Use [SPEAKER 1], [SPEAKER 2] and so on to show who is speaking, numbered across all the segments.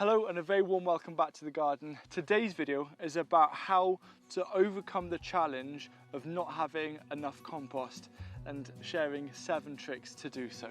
[SPEAKER 1] Hello and a very warm welcome back to the garden. Today's video is about how to overcome the challenge of not having enough compost and sharing 7 tricks to do so.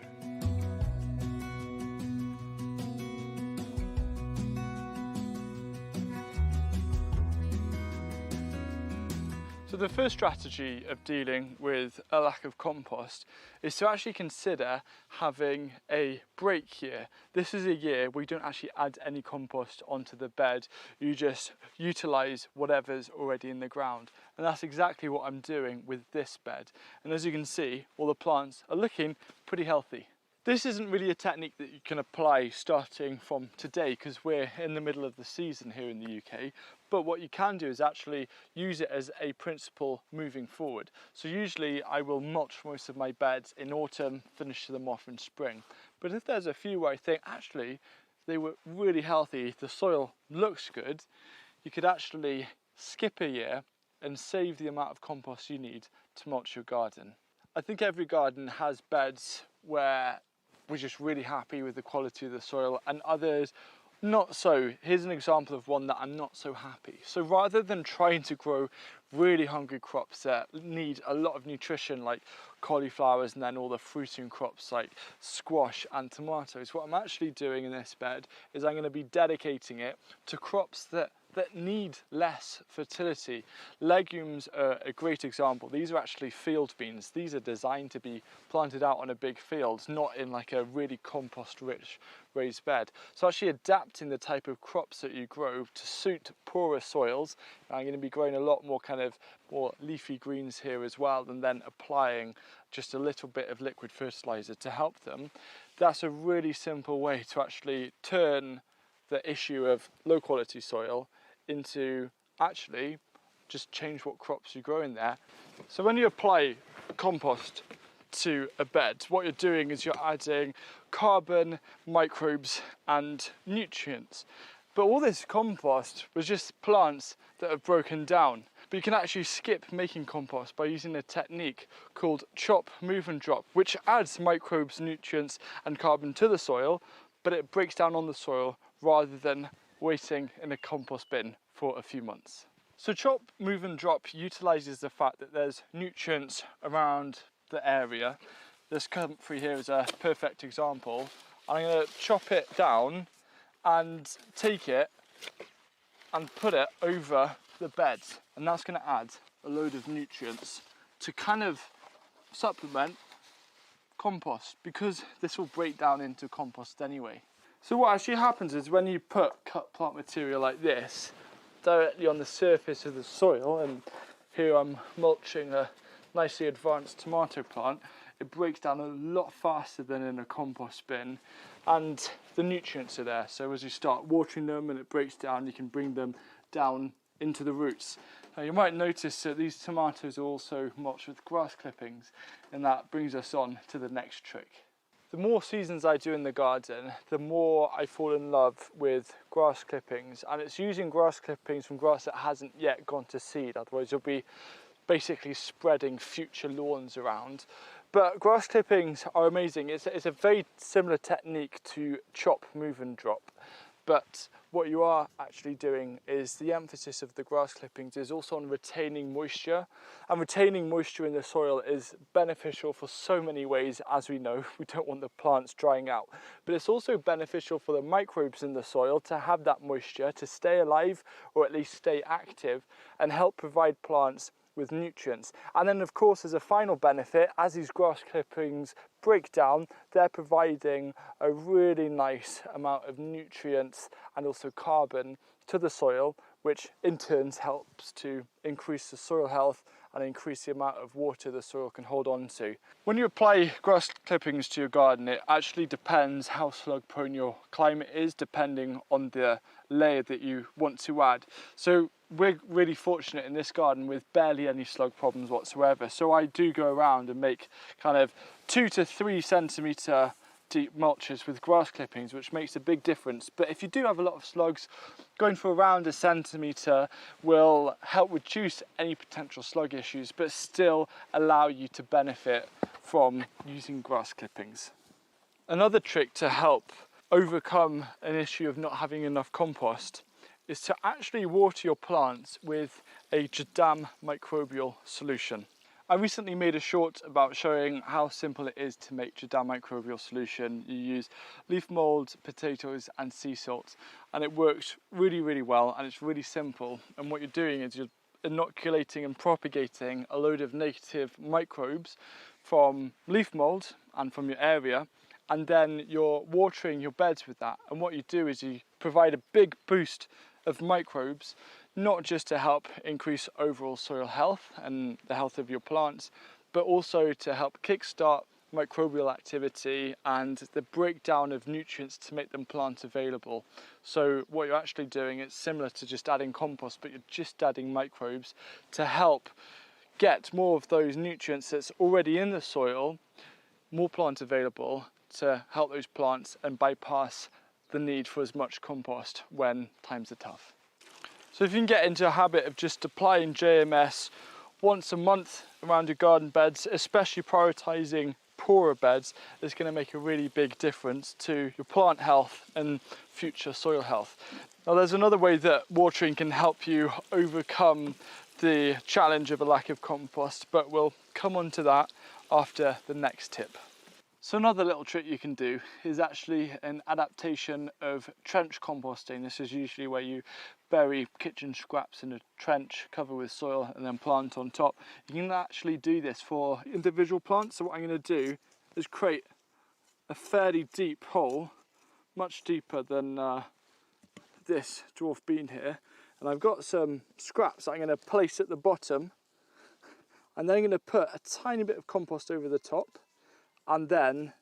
[SPEAKER 1] So the first strategy of dealing with a lack of compost is to actually consider having a break year. This is a year where you don't actually add any compost onto the bed, you just utilise whatever's already in the ground. And that's exactly what I'm doing with this bed. And as you can see, all the plants are looking pretty healthy. This isn't really a technique that you can apply starting from today because we're in the middle of the season here in the UK, but what you can do is actually use it as a principle moving forward. So usually I will mulch most of my beds in autumn, finish them off in spring. But if there's a few where I think actually they were really healthy, the soil looks good, you could actually skip a year and save the amount of compost you need to mulch your garden. I think every garden has beds where we're just really happy with the quality of the soil and others not so. Here's an example of one that I'm not so happy. So rather than trying to grow really hungry crops that need a lot of nutrition like cauliflowers and then all the fruiting crops like squash and tomatoes, what I'm actually doing in this bed is I'm going to be dedicating it to crops that need less fertility. Legumes are a great example. These are actually field beans. These are designed to be planted out on a big field, not in like a really compost rich raised bed. So actually adapting the type of crops that you grow to suit poorer soils. I'm going to be growing a lot more kind of more leafy greens here as well, and then applying just a little bit of liquid fertilizer to help them. That's a really simple way to actually turn the issue of low quality soil into actually just change what crops you grow in there. So when you apply compost to a bed, what you're doing is you're adding carbon, microbes and nutrients. But all this compost was just plants that have broken down. But you can actually skip making compost by using a technique called chop, move and drop, which adds microbes, nutrients and carbon to the soil, but it breaks down on the soil rather than waiting in a compost bin for a few months. So chop, move and drop utilises the fact that there's nutrients around the area. This comfrey here is a perfect example. I'm going to chop it down and take it and put it over the bed, and that's going to add a load of nutrients to kind of supplement compost, because this will break down into compost anyway. So what actually happens is when you put cut plant material like this directly on the surface of the soil, and here I'm mulching a nicely advanced tomato plant, it breaks down a lot faster than in a compost bin and the nutrients are there. So as you start watering them and it breaks down, you can bring them down into the roots. Now you might notice that these tomatoes are also mulched with grass clippings, and that brings us on to the next trick. The more seasons I do in the garden, the more I fall in love with grass clippings, and it's using grass clippings from grass that hasn't yet gone to seed, otherwise you'll be basically spreading future lawns around. But grass clippings are amazing. It's a very similar technique to chop, move and drop. But what you are actually doing is the emphasis of the grass clippings is also on retaining moisture, and retaining moisture in the soil is beneficial for so many ways. As we know, we don't want the plants drying out, but it's also beneficial for the microbes in the soil to have that moisture to stay alive or at least stay active and help provide plants with nutrients. And then of course, as a final benefit, as these grass clippings break down, they're providing a really nice amount of nutrients and also carbon to the soil, which in turn helps to increase the soil health and increase the amount of water the soil can hold on to. When you apply grass clippings to your garden, it actually depends how slug prone your climate is, depending on the layer that you want to add. So we're really fortunate in this garden with barely any slug problems whatsoever. So I do go around and make kind of 2 to 3 centimetre deep mulches with grass clippings, which makes a big difference. But if you do have a lot of slugs, going for around 1 centimetre will help reduce any potential slug issues, but still allow you to benefit from using grass clippings. Another trick to help overcome an issue of not having enough compost is to actually water your plants with a Jadam microbial solution. I recently made a short about showing how simple it is to make Jadam microbial solution. You use leaf mould, potatoes and sea salt, and it works really well, and it's really simple. And what you're doing is you're inoculating and propagating a load of native microbes from leaf mould and from your area, and then you're watering your beds with that. And what you do is you provide a big boost of microbes, not just to help increase overall soil health and the health of your plants, but also to help kickstart microbial activity and the breakdown of nutrients to make them plant available. So what you're actually doing is similar to just adding compost, but you're just adding microbes to help get more of those nutrients that's already in the soil, more plant available, to help those plants and bypass the need for as much compost when times are tough. So if you can get into a habit of just applying JMS once a month around your garden beds, especially prioritising poorer beds, is going to make a really big difference to your plant health and future soil health. Now there's another way that watering can help you overcome the challenge of a lack of compost, but we'll come on to that after the next tip. So another little trick you can do is actually an adaptation of trench composting. This is usually where you bury kitchen scraps in a trench, cover with soil and then plant on top. You can actually do this for individual plants. So what I'm going to do is create a fairly deep hole, much deeper than this dwarf bean here. And I've got some scraps that I'm going to place at the bottom, and then I'm going to put a tiny bit of compost over the top. And then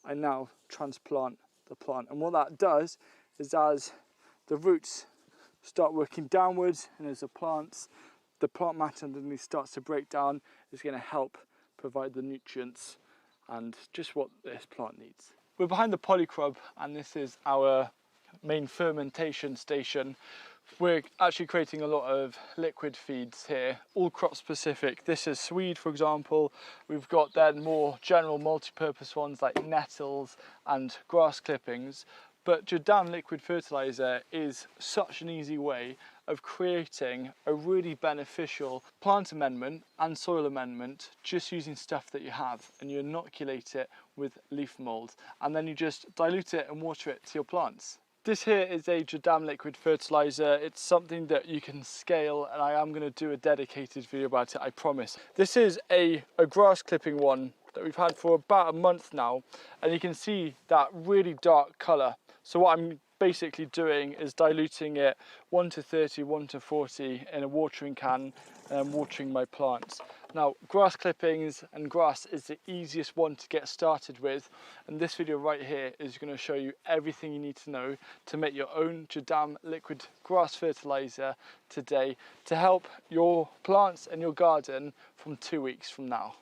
[SPEAKER 1] I now transplant the plant. And what that does is, as the roots start working downwards and as the plant matter underneath starts to break down, is going to help provide the nutrients and just what this plant needs. We're behind the polycrub, and this is our main fermentation station. We're actually creating a lot of liquid feeds here, all crop specific. This is swede, for example. We've got then more general multi-purpose ones like nettles and grass clippings. But Jadam liquid fertilizer is such an easy way of creating a really beneficial plant amendment and soil amendment just using stuff that you have, and you inoculate it with leaf mould, and then you just dilute it and water it to your plants. This here is a Jadam liquid fertilizer. It's something that you can scale, and I am going to do a dedicated video about it, I promise. This is a grass clipping one that we've had for about a month now, and you can see that really dark colour. So what I'm basically doing is diluting it 1:30, 1:40 in a watering can, and I'm watering my plants. Now, grass clippings and grass is the easiest one to get started with, and this video right here is going to show you everything you need to know to make your own Jadam liquid grass fertilizer today to help your plants and your garden from 2 weeks from now.